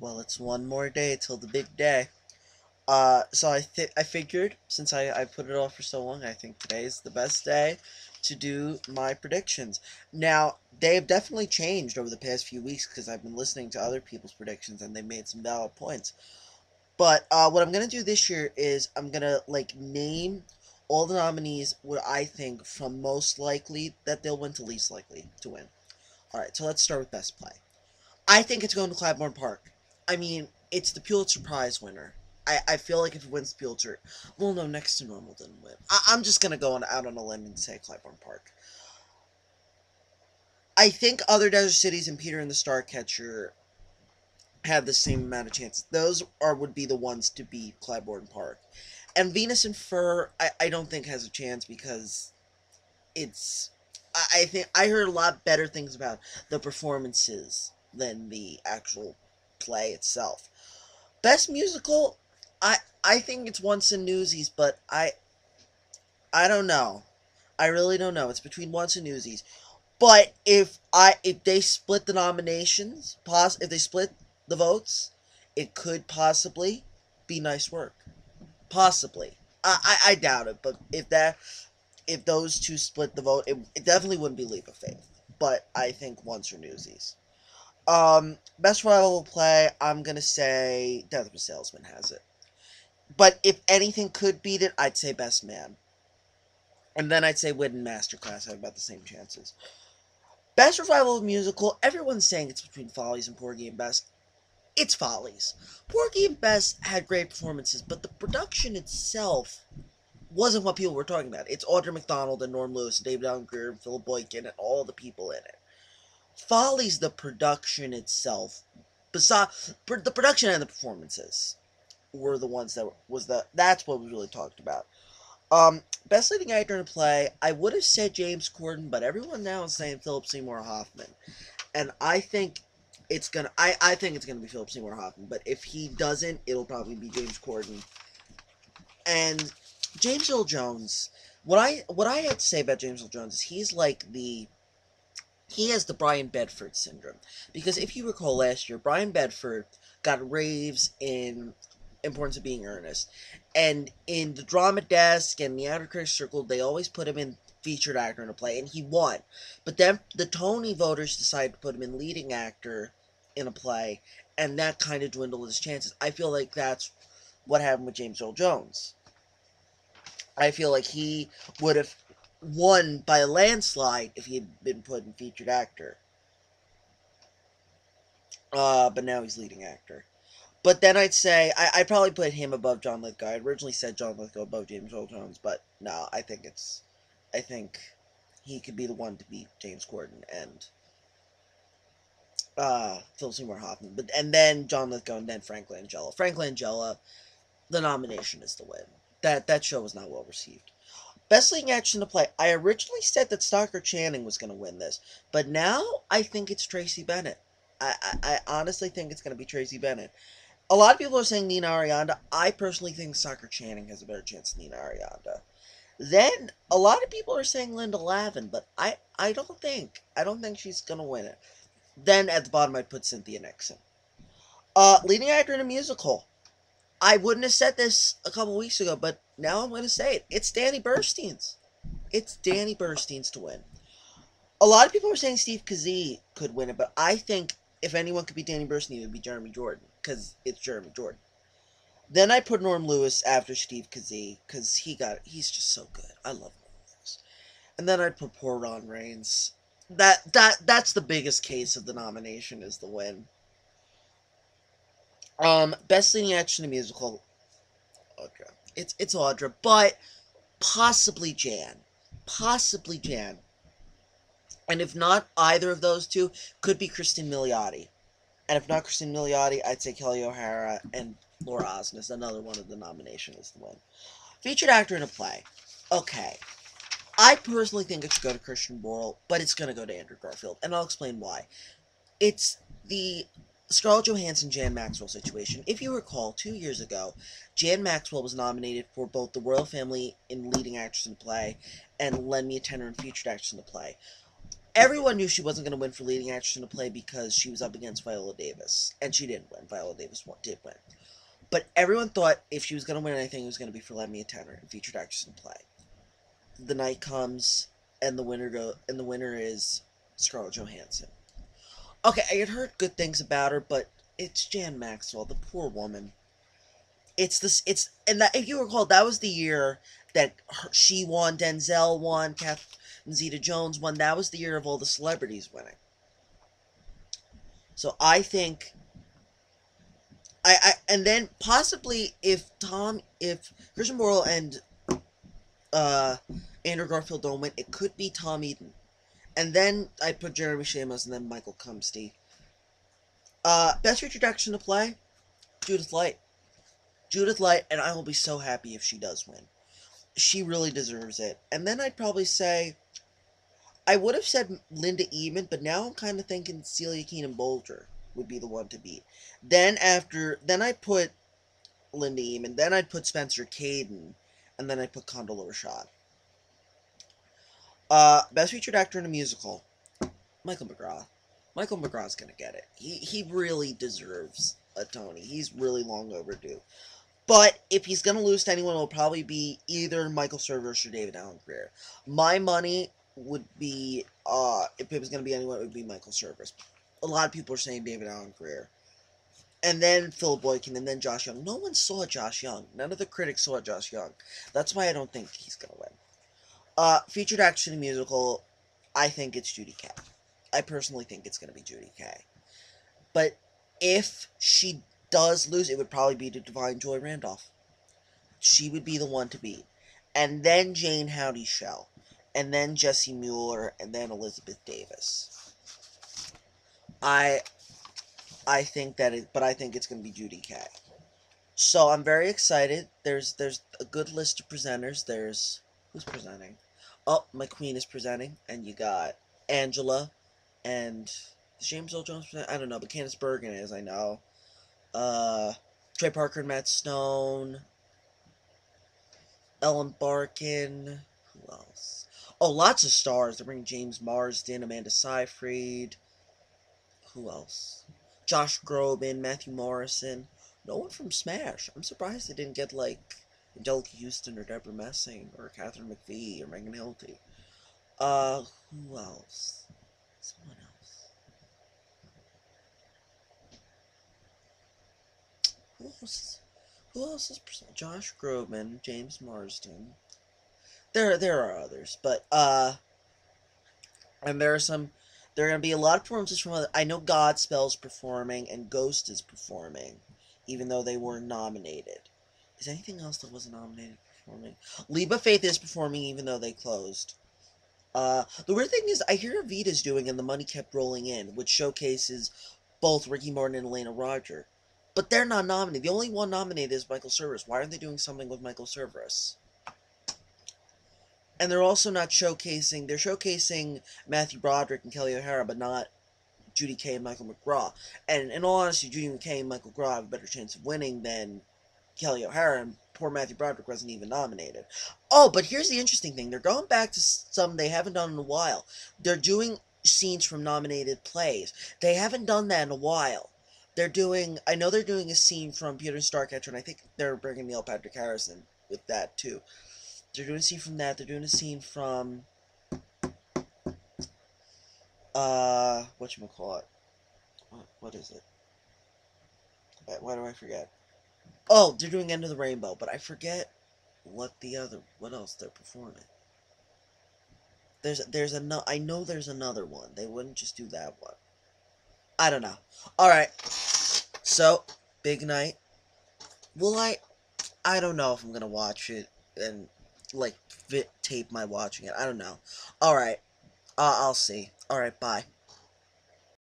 Well, it's one more day till the big day. So I figured since I put it off for so long, I think today is the best day to do my predictions. Now, they have definitely changed over the past few weeks because I've been listening to other people's predictions and they made some valid points. But what I'm gonna do this year is I'm gonna name all the nominees what I think from most likely that they'll win to least likely to win. All right, so let's start with best play. I think it's going to Clybourne Park. I mean, it's the Pulitzer Prize winner. I feel like if it wins Pulitzer, well, no, Next to Normal didn't win. I'm just gonna go out on a limb and say Clybourne Park. I think Other Desert Cities and Peter and the Starcatcher have the same amount of chances. Those would be the ones to beat Clybourne Park. And Venus and Fur, I don't think has a chance because it's. I think I heard a lot better things about the performances than the actual play itself. Best musical, I think it's Once and Newsies, but I don't know. I really don't know. It's between Once and Newsies. But if they split the nominations, if they split the votes, it could possibly be Nice Work. Possibly. I doubt it, but if those two split the vote, it definitely wouldn't be Leap of Faith. But I think Once or Newsies. Best rival play, I'm gonna say Death of a Salesman has it. But if anything could beat it, I'd say Best Man. And then I'd say Wit and Masterclass have about the same chances. Best revival of musical, everyone's saying it's between Follies and Porgy and Bess. It's Follies. Porgy and Bess had great performances, but the production itself wasn't what people were talking about. It's Audra McDonald and Norm Lewis and David Allen Greer and Philip Boykin and all the people in it. Follies, the production itself, besides the production and the performances, were the ones that's what we really talked about. Best leading actor in a play, I would have said James Corden, but everyone now is saying Philip Seymour Hoffman, and I think I think it's gonna be Philip Seymour Hoffman, but if he doesn't, it'll probably be James Corden. And James Earl Jones, what I had to say about James Earl Jones is he has the Brian Bedford syndrome. Because if you recall last year, Brian Bedford got raves in Importance of Being Earnest. And in the Drama Desk and the Outer Critics Circle, they always put him in featured actor in a play, and he won. But then the Tony voters decided to put him in leading actor in a play, and that kind of dwindled his chances. I feel like that's what happened with James Earl Jones. I feel like he would have won by a landslide if he had been put in featured actor. But now he's leading actor. But then I'd say I'd probably put him above John Lithgow. I originally said John Lithgow above James Earl Jones, but no, I think he could be the one to beat James Corden and Phil Seymour Hoffman. And then John Lithgow and then Frank Langella. Frank Langella, the nomination is the win. That show was not well received. Best leading actress in the play. I originally said that Stockard Channing was going to win this, but now I think it's Tracy Bennett. I honestly think it's going to be Tracy Bennett. A lot of people are saying Nina Arianda. I personally think Stockard Channing has a better chance than Nina Arianda. Then a lot of people are saying Linda Lavin, but I don't think she's going to win it. Then at the bottom I'd put Cynthia Nixon. Leading actor in a musical. I wouldn't have said this a couple weeks ago, but now I'm going to say it. It's Danny Burstein's. It's Danny Burstein's to win. A lot of people are saying Steve Kazee could win it, but I think if anyone could be Danny Burstein, it would be Jeremy Jordan, because it's Jeremy Jordan. Then I put Norm Lewis after Steve Kazee, because he's just so good. I love Norm Lewis. And then I'd put poor Ron Raines. That's the biggest case of the nomination is the win. Best leading actress in a musical, Audra. It's Audra, but possibly Jan. Possibly Jan. And if not either of those two, could be Kristen Milioti. And if not Kristen Milioti, I'd say Kelly O'Hara and Laura Osnes, another one of the nominations to win. Featured actor in a play. Okay. I personally think it should go to Christian Borle, but it's going to go to Andrew Garfield, and I'll explain why. It's the Scarlett Johansson Jan Maxwell situation. If you recall, 2 years ago, Jan Maxwell was nominated for both the Royal Family in leading actress in the play and Lend Me a Tenor in featured actress in the play. everyone knew she wasn't going to win for leading actress in a play because she was up against Viola Davis, and she didn't win. Viola Davis did win, but everyone thought if she was going to win anything, it was going to be for Lend Me a Tenor and featured actress in a play. The night comes, and the winner is Scarlett Johansson. Okay, I had heard good things about her, but it's Jan Maxwell, the poor woman. And that, if you recall, that was the year that she won, Denzel won, Catherine Zeta-Jones won. That was the year of all the celebrities winning. So I think, and then possibly if Christian Borle and Andrew Garfield don't win, it could be Tom Eden, and then I'd put Jeremy Shamos and then Michael Kumsty. Best introduction to play, Judith Light. Judith Light, and I will be so happy if she does win. She really deserves it. And then I'd probably say, I would have said Linda Eamon, but now I'm kind of thinking Celia Keenan Bolger would be the one to beat. Then I'd put Linda Eamon, then I'd put Spencer Caden, and then I'd put Condola Rashad. Best featured actor in a musical, Michael McGrath. Michael McGrath's gonna get it. He really deserves a Tony. He's really long overdue. But if he's going to lose to anyone, it'll probably be either Michael Cerveris or David Alan Grier. My money would be, if it was going to be anyone, it would be Michael Cerveris. A lot of people are saying David Alan Grier. And then Philip Boykin, and then Josh Young. No one saw Josh Young. None of the critics saw Josh Young. That's why I don't think he's going to win. Featured action in musical, I think it's Judy Kaye. I personally think it's going to be Judy Kaye. But if she does lose, it would probably be to Divine Joy Randolph. She would be the one to beat. And then Jane Houdyshell. And then Jessie Mueller. And then Elizabeth Davis. I think it's going to be Judy Kaye. So I'm very excited. There's a good list of presenters. Who's presenting? Oh, McQueen is presenting. And you got Angela. And James Earl Jones presenting? I don't know, but Candice Bergen is, I know. Trey Parker and Matt Stone, Ellen Barkin, who else? Oh, lots of stars. They're bringing James Marsden, Amanda Seyfried, who else? Josh Groban, Matthew Morrison. No one from Smash. I'm surprised they didn't get, like, Angelica Houston or Deborah Messing or Catherine McPhee or Megan Hilty. Who else? Someone else. Who else is present? Josh Groban, James Marsden. There are others, but and there are going to be a lot of performances from other. I know Godspell's performing and Ghost is performing, even though they weren't nominated. Is anything else that wasn't nominated performing? Leap of Faith is performing, even though they closed. The weird thing is, I hear Evita's doing, and the money kept rolling in, which showcases both Ricky Martin and Elena Roger. But they're not nominated. The only one nominated is Michael Cerveris. Why aren't they doing something with Michael Cerveris? And they're also not showcasing... They're showcasing Matthew Broderick and Kelly O'Hara, but not Judy Kaye and Michael McGraw. And in all honesty, Judy Kaye and Michael McGraw have a better chance of winning than Kelly O'Hara, and poor Matthew Broderick wasn't even nominated. Oh, but here's the interesting thing. They're going back to some they haven't done in a while. They're doing scenes from nominated plays. They haven't done that in a while. I know they're doing a scene from Peter and Starcatcher, and I think they're bringing Neil Patrick Harrison with that, too. They're doing a scene from that. They're doing a scene from, whatchamacallit? What is it? Why do I forget? Oh, they're doing End of the Rainbow, but I forget what else they're performing. I know there's another one. They wouldn't just do that one. I don't know. Alright. So, big night. I don't know if I'm gonna watch it and, like, tape my watching it. I don't know. Alright. I'll see. Alright, bye.